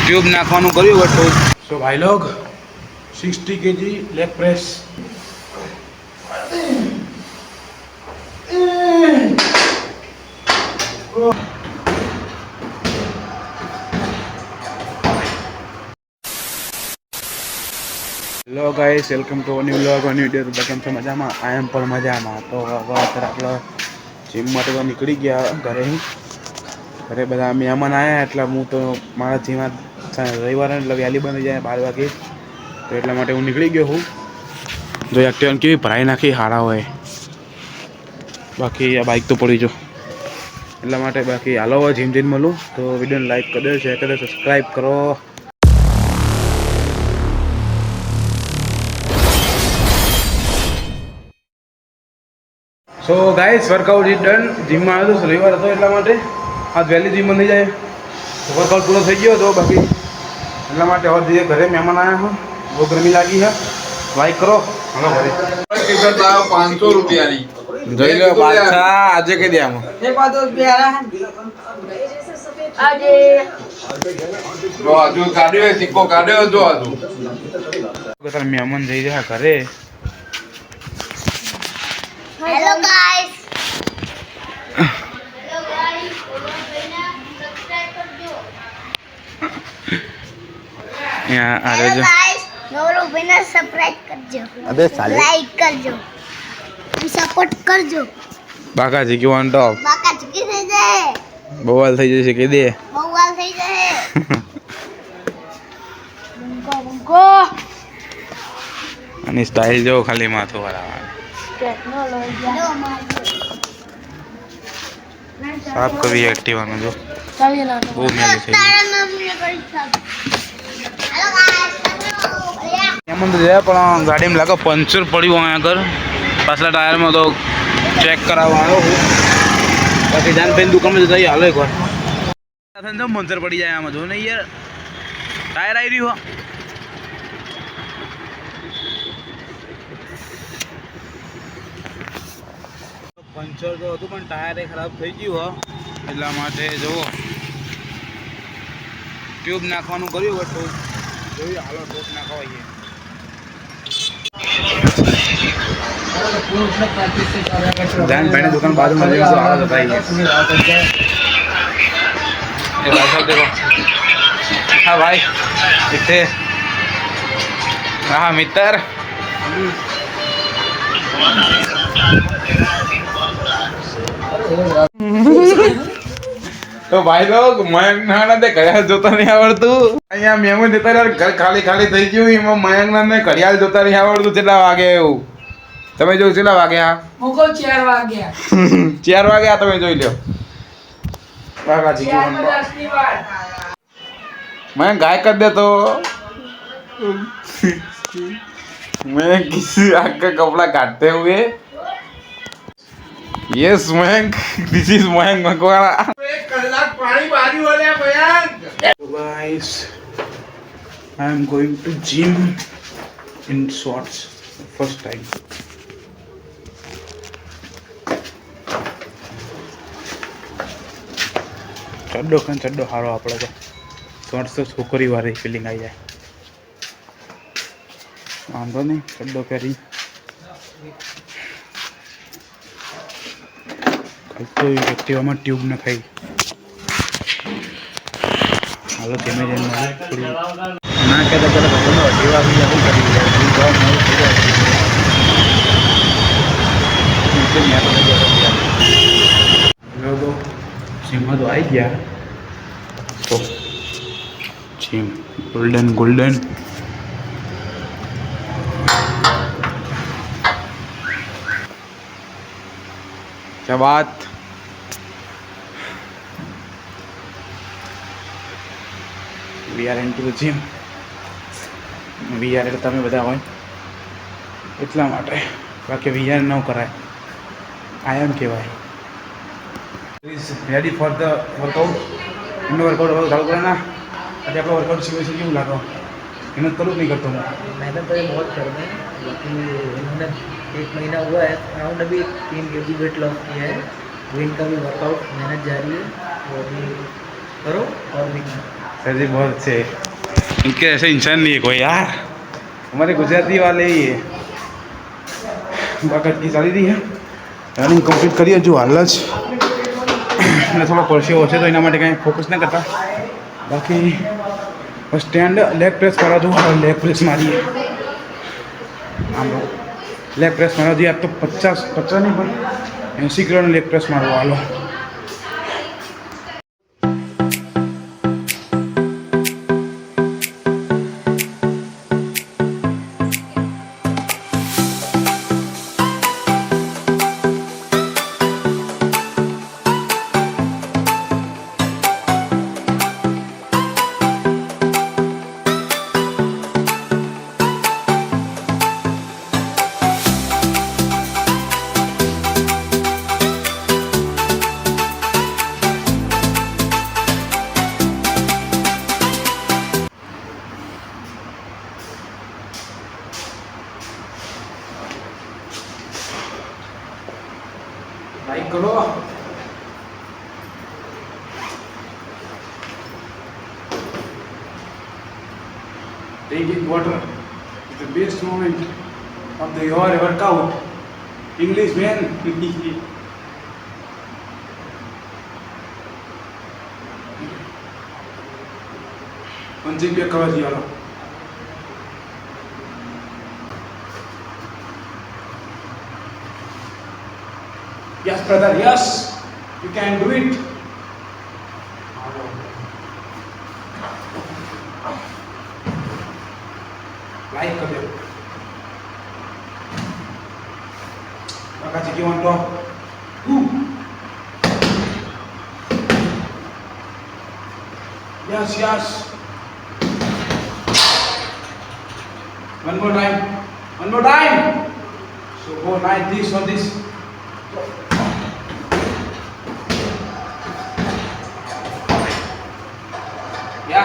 Tube नाखવાનું કર્યું but सो भाई लोग 60 kg leg press hello guys welcome to new vlog new video. तो केम छो मजामा? आई एम पर मजामा। तो અત્યારે આપણે જીમ માટે તો નીકળી ગયા ઘરે બધા મહેમાન આવ્યા એટલે હું તો મારા જીમ રવિવારે એટલે વહેલી બની જાય 12 વાગે તો એટલા માટે હું નીકળી ગયો હું। જો એક્ટિવા કેવી ભરાઈ નાખી હારા હોય બાકી આ બાઇક તો પડી જો એટલા માટે બાકી હાલો જીમ જઈને મળું। તો વિડીયોને લાઈક કરી દો, શેર કરી દો, સબસ્ક્રાઈબ કરો। So guys workout is done. Gym में आया तो रविवार હતો એટલા માટે आज वैली जिम बंदी जाए तो वर्कआउट पूरा થઈ ગયો तो बाकी એટલા માટે और धीरे घरे मेहमान आया हैं वो गर्मी लागी है लाइक करो। हेलो घरे टिकट लाओ 500 रुपया ની જોઈ લો બાદશાહ આજે કે દે આમ એ પાતો પ્યારા આજે જો આજુ કાઢ્યો સિક્કો કાઢ્યો જો આજુ તાર મહેમાન જઈ રહ્યા ઘરે। हेलो गाइस यहाँ आ रहे जो नवरो बिना सब्सक्राइब करजो, अबे साले लाइक करजो, सपोर्ट करजो। बाकाजी की वन टॉप बाका चुकी થઈ જાય બવાલ થઈ જશે કે દે બવાલ થઈ જાય બંકો અને સ્ટાઇલ જો ખાલી માથું વાળા સાફ કરી એક્ટિવા નો જો બહુ મેલી થઈ તારા મમ્મીને કરી સાબ। હેલો ગાઈસ એમ તો જાય પણ ગાડીમાં લાગે પંચર પડ્યું અહીંયા આગળ પાછલા ટાયરમાં તો ચેક કરાવવા આવ્યો હું બાકી જાન પેન દુકાનમાં જતા હાલો એકવાર તો પંચર પડી જાય આમાં જો ને યાર ટાયર આવી રહ્યું પંચર તો હતું પણ ટાયર ખરાબ થઈ ગયું હો એટલા માટે જુઓ ટ્યુબ નાખવાનું કર્યું બટ જોયું હાલો ટ્યુબ નાખવાઈએ जान पहने दुकान बाद में तो आ जाता है ये भाई साहब देखो हाँ भाई इतने हाँ मित्र तो भाई लोग मयंक ना दे घड़ियाल जोता नहीं आवड़तू अहिया मेमू देता यार घर खाली खाली થઈ ગયું એમાં મયંક ને ઘડિયાળ જોતા નહીં આવડતું કેટલા વાગે એવું તમે જો કેટલા વાગ્યા મુકો 4 વાગ્યા 4 વાગ્યા તમે જોઈ લ્યો બાકાજી की वन मैं गाय कर दे तो मैं किसी आग का कपड़ा काटते हुए yes Mayank this is Mayank Makwada એક કલાક પાણી બારી ઓલ્યા Mayank guys I am going to gym in shorts first time ચડ્ડો હારો આપણે તો શોર્ટ્સ તો છોકરી વાળી ફિલિંગ આવી જાય વાંધો નહીં ચડ્ડો પહેરી તો એક્ટિવામાં ટ્યુબ ન ખાઈ હાલો ધીમે ધીમે થોડી ના કહેતા પહેલાં ભગવાનનો અઢી વાગી જાય કરી લોકો જીમમાં તો આવી ગયા તો જીમ ગોલ્ડન क्या बात we are into the gym we are એટલે તમે બધા હોય એટલા માટે બાકી વી આર ન કરાય આઈ એમ કહેવાય is ready for the workout એમનો વર્કઆઉટ હવે ચાલુ કરે ના આજે આપણો વર્કઆઉટ सीखे કેવું લાગો मेहनत करूँ नहीं करता हूँ मेहनत तो ये बहुत कर रहे हैं बाकी इन्होंने 1 महीना हुआ है अराउंड अभी 3 kg वेट लॉस किया है। इनका भी वर्कआउट मेहनत जारी है वो भी करो और भी सर जी बहुत अच्छे इनके ऐसे इंसान नहीं है कोई यार हमारे गुजराती वाले ही है बाकी सारी दी है રનિંગ કમ્પ્લીટ કરીએ જો હાલ જ અને થોડો પરસેવો હશે તો એના માટે કંઈ ફોકસ ન કરતા બાકી સ્ટેન્ડ લેગ પ્રેસ કરવા દઉં લેગ પ્રેસ મારીએ આમ લેગ પ્રેસ મારવા દઈએ તો 50 નહીં પણ 80 કિલોનો લેગ પ્રેસ મારવો હાલો લાઈક કરો Drinking water is the best moment of the your workout. English man. Punching पे कवर दिया लो Yes, brother, yes, you can do it. Like कर दो काका जी की वन तो yes yes one more time so go like this or this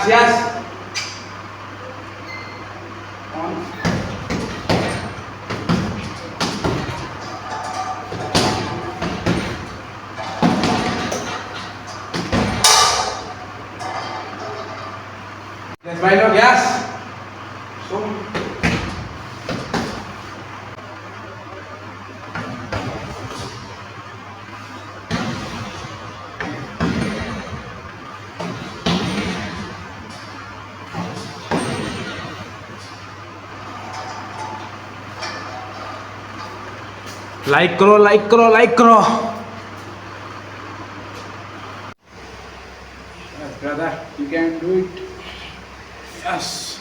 yes Yes, my lord, yes. So, like करो. Yes, brother, you can do it. Yes.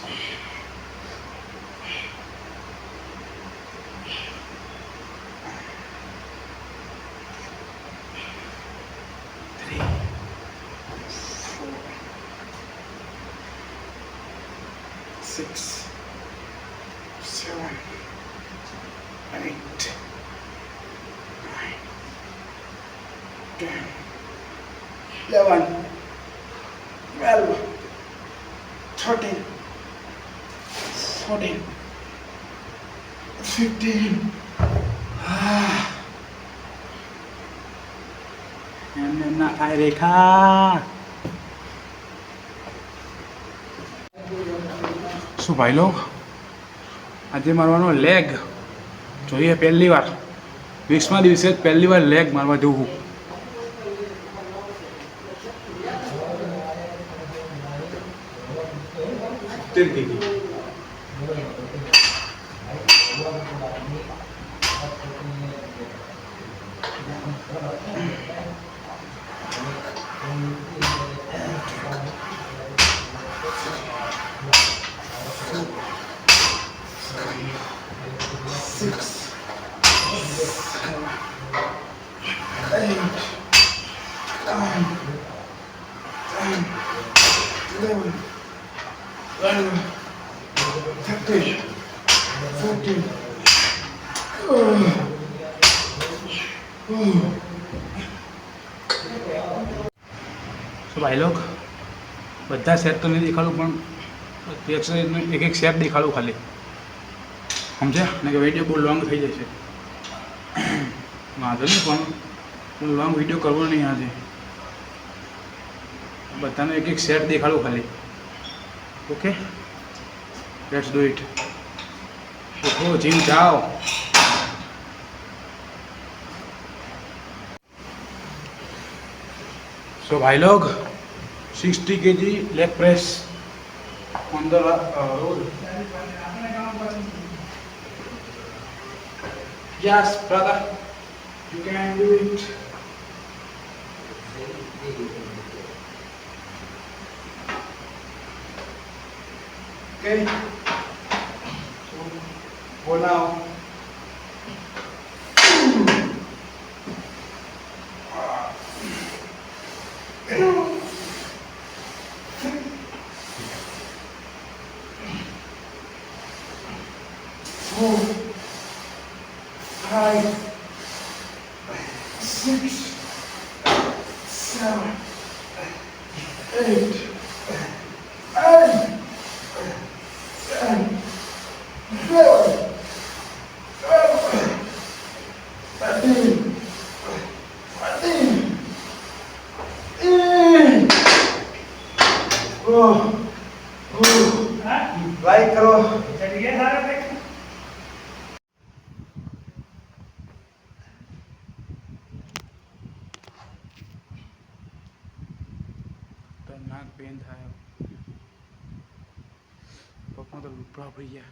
Three, 4, 6, 7, 8, 9, 10, 11, 12, 13, 14, 15. એમ ના થાય રેખા શું ભાઈ લોગ આજે મારવાનો લેગ જોઈએ પહેલી વાર 20મા દિવસે જ પહેલી વાર લેગ મારવા જવું તો ભાઈ લોગ બધા સેટ તો નહીં દેખાડું પણ એક્સરસાઇઝનું એક સેટ દેખાડું ખાલી સમજ્યા ને કે વિડીયો બહુ લોંગ થઈ જશે વાંધો નહીં પણ લોંગ વિડીયો કરવો નહીં આજે બધાને એક સેટ દેખાડું ખાલી ओके लेट्स डू इट। ओहो जिम जाओ। सो भाई लोग 60 kg leg press on the road. Yes brother you can do it. Okay. So go now. Four, 5, 6, 7, 8, 9, 10, 11, 12, 13, 14, 15. Like करो। નાક પેન થાય પગમાં તો લૂપડા પડી ગયા।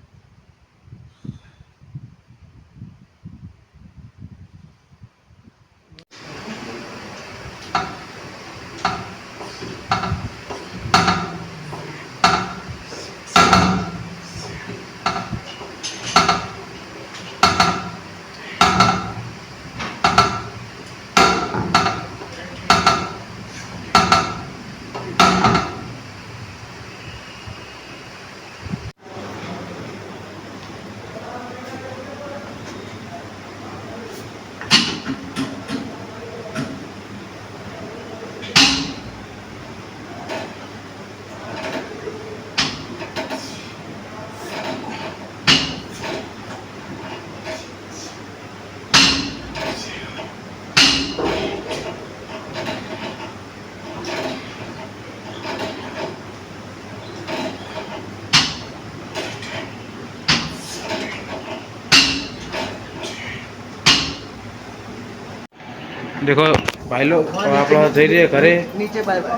देखो भाई लोग आप लोग जा रहे घरे। नीचे बाय बाय।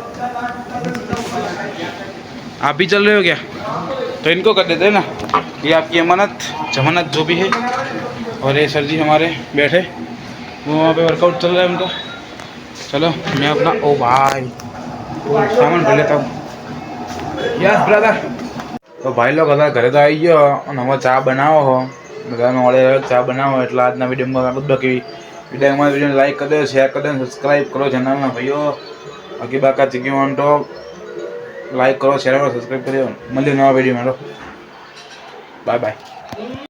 आप भी चल रहे हो क्या? तो इनको कर देते हैं ना, ये आपकी अमानत जमानत जो भी है। और ये सर जी हमारे बैठे, वो वहाँ पे वर्कआउट चल रहा है उनका। चलो मैं अपना ओ भाई वो सामान भर लेता हूँ। Yes brother. तो भाई लोग अगर घरे तो आई गयो અને હવે ચા બનાવો હો બધાને ઓળે ચા બનાવો એટલે આજના વિડીયોમાં બધું કે વિડીયોમાં વિડીયોને લાઈક કરી દો, શેર કરી દો, સબસ્ક્રાઈબ કરો ચેનલના ભાઈઓ। બાકી બાકા ચીકી વાંટો લાઈક કરો, શેર કરો, સબસ્ક્રાઈબ કરો। મળીએ નવા વિડીયોમાં। Bye bye.